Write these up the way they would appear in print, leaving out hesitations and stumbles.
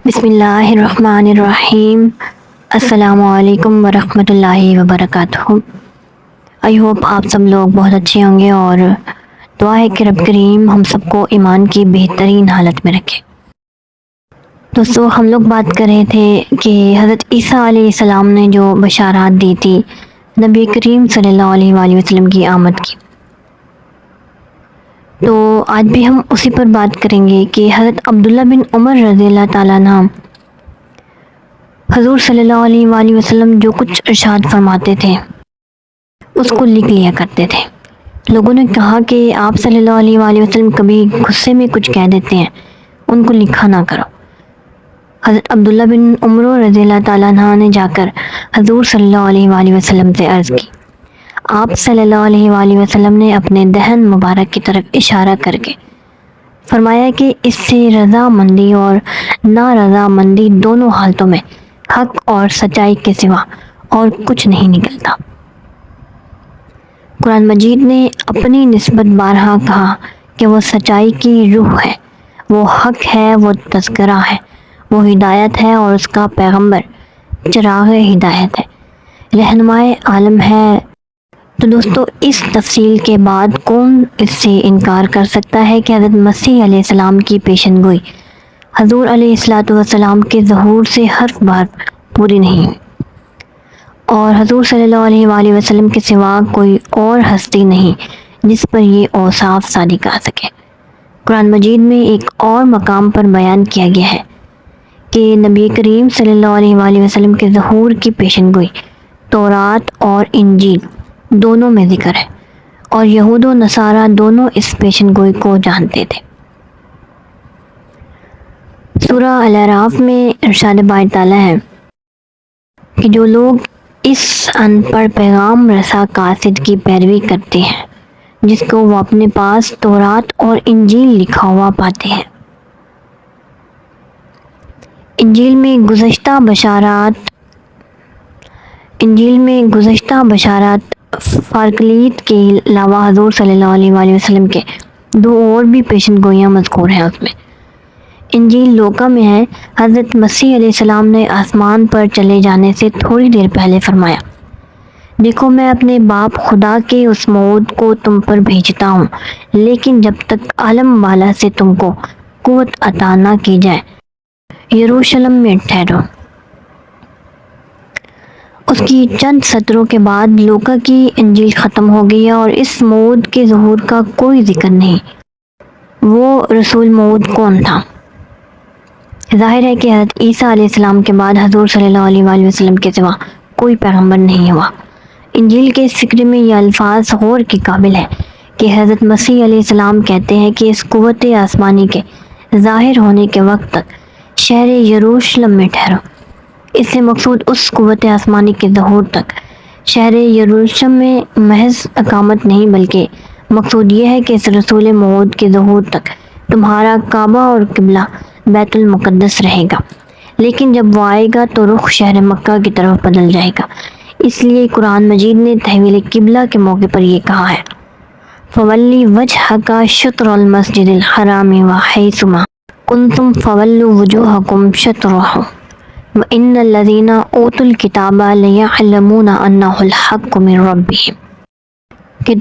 بسم اللہ الرحمن الرحیم۔ السلام علیکم ورحمۃ اللہ وبرکاتہ۔ آئی ہوپ آپ سب لوگ بہت اچھے ہوں گے اور دعا ہے کہ رب کریم ہم سب کو ایمان کی بہترین حالت میں رکھے۔ دوستو ہم لوگ بات کر رہے تھے کہ حضرت عیسیٰ علیہ السلام نے جو بشارات دی تھی نبی کریم صلی اللہ علیہ وآلہ وسلم کی آمد کی، تو آج بھی ہم اسی پر بات کریں گے کہ حضرت عبداللہ بن عمر رضی اللہ تعالیٰ عنہ حضور صلی اللہ علیہ وآلہ وسلم جو کچھ ارشاد فرماتے تھے اس کو لکھ لیا کرتے تھے۔ لوگوں نے کہا کہ آپ صلی اللہ علیہ وآلہ وسلم کبھی غصے میں کچھ کہہ دیتے ہیں، ان کو لکھا نہ کرو۔ حضرت عبداللہ بن عمر رضی اللہ تعالیٰ عنہ نے جا کر حضور صلی اللہ علیہ وآلہ وسلم سے عرض کی۔ آپ صلی اللہ علیہ وآلہ وسلم نے اپنے دہن مبارک کی طرف اشارہ کر کے فرمایا کہ اس سے رضا مندی اور نارضا مندی دونوں حالتوں میں حق اور سچائی کے سوا اور کچھ نہیں نکلتا۔ قرآن مجید نے اپنی نسبت بارہا کہا کہ وہ سچائی کی روح ہے، وہ حق ہے، وہ تذکرہ ہے، وہ ہدایت ہے اور اس کا پیغمبر چراغ ہدایت ہے، رہنمائے عالم ہے۔ تو دوستو اس تفصیل کے بعد کون اس سے انکار کر سکتا ہے کہ حضرت مسیح علیہ السلام کی پیشن گوئی حضور علیہ الصلاۃ والسلام کے ظہور سے حرف بار پوری نہیں ہوئی، اور حضور صلی اللہ علیہ وآلہ وسلم کے سوا کوئی اور ہستی نہیں جس پر یہ اوصاف صادق آ سکے۔ قرآن مجید میں ایک اور مقام پر بیان کیا گیا ہے کہ نبی کریم صلی اللہ علیہ وآلہ وسلم کے ظہور کی پیشن گوئی تورات اور انجیل دونوں میں ذکر ہے، اور یہود و نصارہ دونوں اس پیشن گوئی کو جانتے تھے۔ سورہ الاعراف میں ارشاد باری تعالیٰ ہے کہ جو لوگ اس ان پڑھ پیغام رسا قاصد کی پیروی کرتے ہیں جس کو وہ اپنے پاس تورات اور انجیل لکھا ہوا پاتے ہیں۔ انجیل میں گزشتہ بشارات فارکلیت کے علاوہ حضور صلی اللہ علیہ وآلہ وسلم کے دو اور بھی پیشن گوئیاں مذکور ہیں۔ اس میں انجیل لوکا میں ہے، حضرت مسیح علیہ السلام نے آسمان پر چلے جانے سے تھوڑی دیر پہلے فرمایا، دیکھو میں اپنے باپ خدا کے اس موعود کو تم پر بھیجتا ہوں، لیکن جب تک عالم والا سے تم کو قوت عطا نہ کی جائے یروشلم میں ٹھہرو۔ اس کی چند سطروں کے بعد لوکا کی انجیل ختم ہو گئی اور اس موعود کے ظہور کا کوئی ذکر نہیں۔ وہ رسول موعود کون تھا؟ ظاہر ہے کہ حضرت عیسیٰ علیہ السلام کے بعد حضور صلی اللہ علیہ وآلہ وسلم کے سوا کوئی پیغمبر نہیں ہوا۔ انجیل کے فکر میں یہ الفاظ غور کے قابل ہے کہ حضرت مسیح علیہ السلام کہتے ہیں کہ اس قوت آسمانی کے ظاہر ہونے کے وقت تک شہر یروشلم میں ٹھہرو۔ اس سے مقصود اس قوت آسمانی کے ظہور تک شہر یروشلم میں محض اقامت نہیں، بلکہ مقصود یہ ہے کہ اس رسول موعود کے ظہور تک تمہارا کعبہ اور قبلہ بیت المقدس رہے گا، لیکن جب وہ آئے گا تو رخ شہر مکہ کی طرف بدل جائے گا۔ اس لیے قرآن مجید نے تحویل قبلہ کے موقع پر یہ کہا ہے، فَوَلِّ وَجْهَكَ شَطْرَ الْمَسْجِدِ الْحَرَامِ وَحَيْثُ مَا كُنْتُمْ فَوَلُّوا وُجُوهَكُمْ شَطْرَهُ وَإِنَّ الَّذِينَ أُوتُوا الْكِتَابَ لَيَعْلَمُونَ أَنَّهُ الْحَقُّ مِنْ رَبِّهِمْ کہ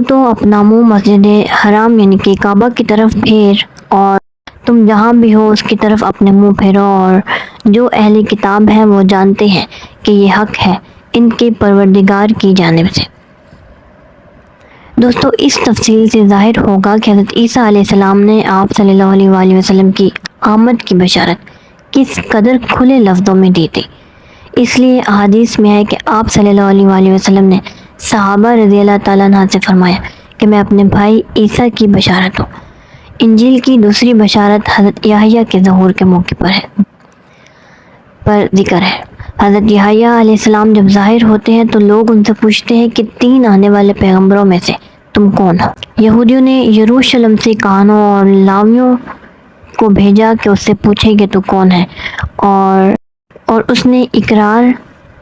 تو اپنا منہ مسجد حرام یعنی کہ کعبہ کی طرف پھیر، اور تم جہاں بھی ہو اس کی طرف اپنے منہ پھیرو، اور جو اہل کتاب ہیں وہ جانتے ہیں کہ یہ حق ہے ان کے پروردگار کی جانب سے۔ دوستو اس تفصیل سے ظاہر ہوگا کہ حضرت عیسیٰ علیہ السلام نے آپ صلی اللہ علیہ وآلہ وسلم کی آمد کی بشارت کس قدر کھلے لفظوں میں دی تھی۔ اس لیے احادیث میں ہے کہ آپ صلی اللہ علیہ وآلہ وسلم نے صحابہ رضی اللہ تعالیٰ عنہ سے فرمایا کہ میں اپنے بھائی عیسیٰ کی بشارت ہوں۔ انجیل کی دوسری بشارت حضرت یحییٰ کے ظہور کے موقع پر ذکر ہے۔ حضرت یحییٰ علیہ السلام جب ظاہر ہوتے ہیں تو لوگ ان سے پوچھتے ہیں کہ 3 آنے والے پیغمبروں میں سے تم کون ہو؟ یہودیوں نے یروشلم سے کہانوں اور لاویوں کو بھیجا کہ اس سے پوچھے کہ تو کون ہے، اور اس نے اقرار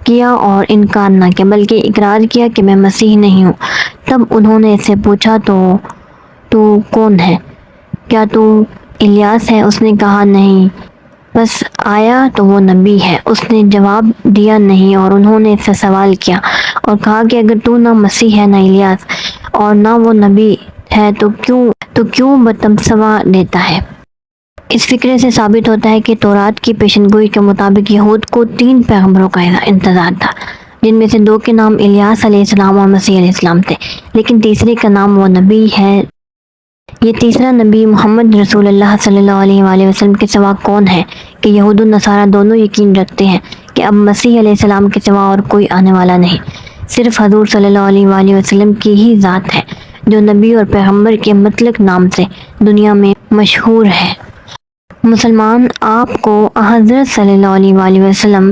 کیا اور انکار نہ کیا، بلکہ اقرار کیا کہ میں مسیح نہیں ہوں۔ تب انہوں نے اس سے پوچھا تو کون ہے؟ کیا تو الیاس ہے؟ اس نے کہا نہیں، بس آیا تو وہ نبی ہے۔ اس نے جواب دیا نہیں، اور انہوں نے اس سے سوال کیا اور کہا کہ اگر تو نہ مسیح ہے، نہ الیاس، اور نہ وہ نبی ہے تو کیوں بتمسوا دیتا ہے؟ اس فکرے سے ثابت ہوتا ہے کہ تورات کی پیشنگوئی کے مطابق یہود کو 3 پیغمبروں کا انتظار تھا، جن میں سے 2 کے نام الیاس علیہ السلام اور مسیح علیہ السلام تھے، لیکن تیسرے کا نام وہ نبی ہے۔ یہ تیسرا نبی محمد رسول اللہ صلی اللہ علیہ وآلہ وسلم کے سوا کون ہے کہ یہود و نصارہ دونوں یقین رکھتے ہیں کہ اب مسیح علیہ السلام کے سوا اور کوئی آنے والا نہیں، صرف حضور صلی اللہ علیہ وآلہ وسلم کی ہی ذات ہے جو نبی اور پیغمبر کے مطلق نام سے دنیا میں مشہور ہے۔ مسلمان آپ کو حضرت صلی اللہ علیہ وآلہ وسلم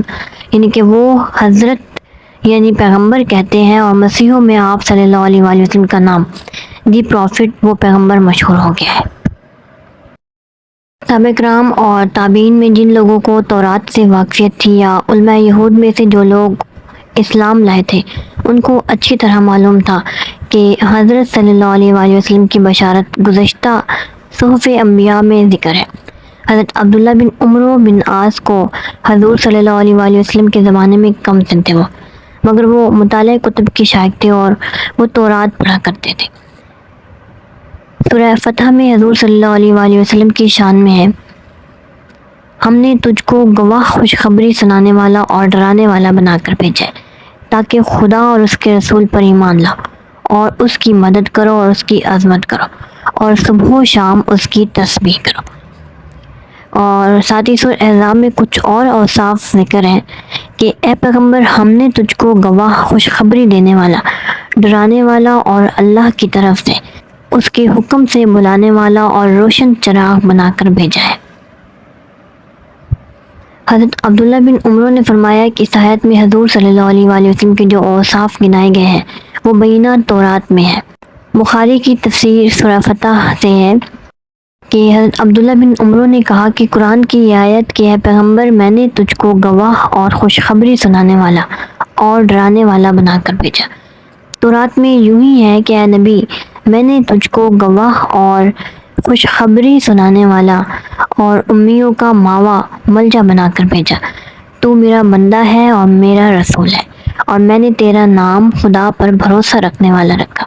یعنی کہ وہ حضرت یعنی پیغمبر کہتے ہیں، اور مسیحوں میں آپ صلی اللہ علیہ وآلہ وسلم کا نام دی پروفٹ وہ پیغمبر مشہور ہو گیا ہے۔ صحابہ کرام اور تابعین میں جن لوگوں کو تورات سے واقفیت تھی یا علماء یہود میں سے جو لوگ اسلام لائے تھے، ان کو اچھی طرح معلوم تھا کہ حضرت صلی اللہ علیہ وآلہ وسلم کی بشارت گزشتہ صحف انبیاء میں ذکر ہے۔ حضرت عبداللہ بن عمرو بن عاص کو حضور صلی اللہ علیہ وآلہ وسلم کے زمانے میں کم سن تھے مگر وہ مطالعہ کتب کے شائق تھے اور وہ تورات پڑھا کرتے تھے۔ سورہ فتح میں حضور صلی اللہ علیہ وآلہ وسلم کی شان میں ہے، ہم نے تجھ کو گواہ، خوشخبری سنانے والا اور ڈرانے والا بنا کر بھیجا ہے تاکہ خدا اور اس کے رسول پر ایمان لاؤ اور اس کی مدد کرو اور اس کی عظمت کرو اور صبح و شام اس کی تسبیح کرو۔ اور ساتھ ہی سورہ احزاب میں کچھ اور اوصاف ذکر ہیں کہ اے پیغمبر، ہم نے تجھ کو گواہ، خوشخبری دینے والا، ڈرانے والا اور اللہ کی طرف سے اس کے حکم سے بلانے والا اور روشن چراغ بنا کر بھیجا ہے۔ حضرت عبداللہ بن عمرو نے فرمایا کہ اس آیت میں حضور صلی اللہ علیہ وآلہ وسلم کے جو اوصاف گنائے گئے ہیں وہ بینہ تورات میں ہے۔ بخاری کی تفسیر سورہ فتح سے ہے کہ حضرت عبداللہ بن عمرو نے کہا کہ قرآن کی یہ آیت کہ اے پیغمبر، میں نے تجھ کو گواہ اور خوشخبری سنانے والا اور ڈرانے والا بنا کر بھیجا۔ تورات میں یوں ہی ہے کہ اے نبی، میں نے تجھ کو گواہ اور خوشخبری سنانے والا اور امیوں کا ماوا ملجا بنا کر بھیجا۔ تو میرا بندہ ہے اور میرا رسول ہے، اور میں نے تیرا نام خدا پر بھروسہ رکھنے والا رکھا۔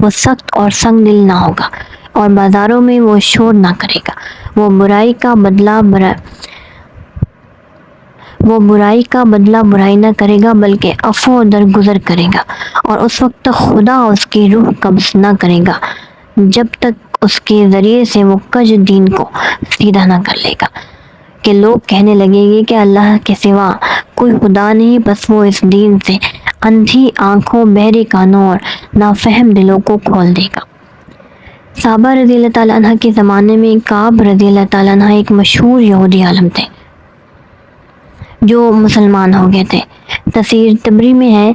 وہ سخت اور سنگ دل نہ ہوگا اور بازاروں میں وہ شور نہ کرے گا۔ وہ برائی کا بدلہ برائی نہ کرے گا بلکہ عفو و درگزر کرے گا، اور اس وقت تک خدا اس کی روح قبض نہ کرے گا جب تک اس کے ذریعے سے وہ کج دین کو سیدھا نہ کر لے گا کہ لوگ کہنے لگیں گے کہ اللہ کے سوا کوئی خدا نہیں، بس وہ اس دین سے اندھی آنکھوں، بہرے کانوں اور نافہم دلوں کو کھول دے گا۔ صحابہ رضی اللہ تعالیٰ عنہ کے زمانے میں کعب رضی اللہ تعالیٰ عنہ ایک مشہور یہودی عالم تھے جو مسلمان ہو گئے تھے۔ تفسیر طبری میں ہے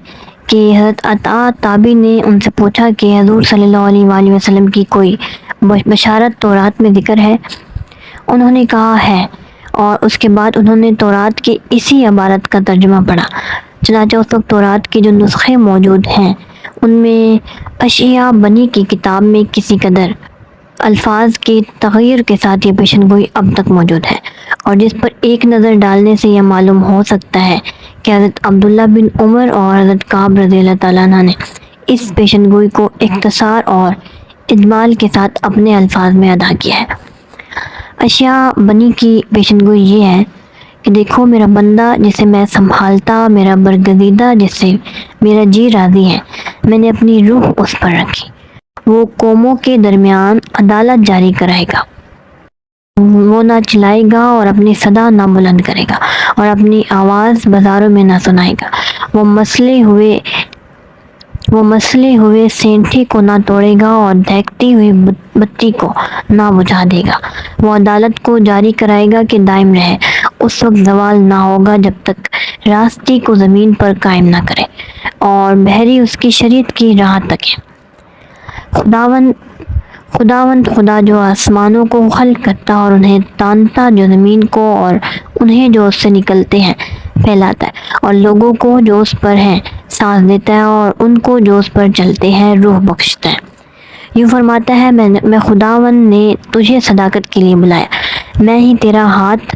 کہ حضرت عطا تابعی نے ان سے پوچھا کہ حضور صلی اللہ علیہ وآلہ وسلم کی کوئی بشارت تورات میں ذکر ہے؟ انہوں نے کہا ہے، اور اس کے بعد انہوں نے تورات کی اسی عبارت کا ترجمہ پڑھا۔ چنانچہ اس وقت تورات کے جو نسخے موجود ہیں ان میں اشعیاء بنی کی کتاب میں کسی قدر الفاظ کے تغیر کے ساتھ یہ پیشن گوئی اب تک موجود ہے، اور جس پر ایک نظر ڈالنے سے یہ معلوم ہو سکتا ہے کہ حضرت عبداللہ بن عمر اور حضرت کعب رضی اللہ تعالیٰ عنہ نے اس پیشن گوئی کو اختصار اور اجمال کے ساتھ اپنے الفاظ میں ادا کیا ہے۔ اشعیاء بنی کی پیشن گوئی یہ ہے کہ دیکھو میرا بندہ جسے میں سنبھالتا، میرا برگزیدہ جس سے میرا جی راضی ہے، میں نے اپنی روح اس پر رکھی۔ وہ قوموں کے درمیان عدالت جاری کرائے گا، وہ نہ چلائے گا اور اپنی صدا نہ بلند کرے گا اور اپنی آواز بازاروں میں نہ سنائے گا۔ وہ مسلے ہوئے سینٹھے کو نہ توڑے گا اور دہکتی ہوئی بتی کو نہ بجھا دے گا۔ وہ عدالت کو جاری کرائے گا کہ دائم رہے، اس وقت زوال نہ ہوگا جب تک راستی کو زمین پر قائم نہ کرے اور بحری اس کی شریعت کی راہ تک ہے۔ خداوند خدا جو آسمانوں کو خلق کرتا اور انہیں تانتا، جو زمین کو اور انہیں جو اس سے نکلتے ہیں پھیلاتا ہے، اور لوگوں کو جو اس پر ہیں سانس دیتا ہے اور ان کو جو اس پر چلتے ہیں روح بخشتا ہے۔ یوں فرماتا ہے، میں خداوند نے تجھے صداقت کے لیے بلایا، میں ہی تیرا ہاتھ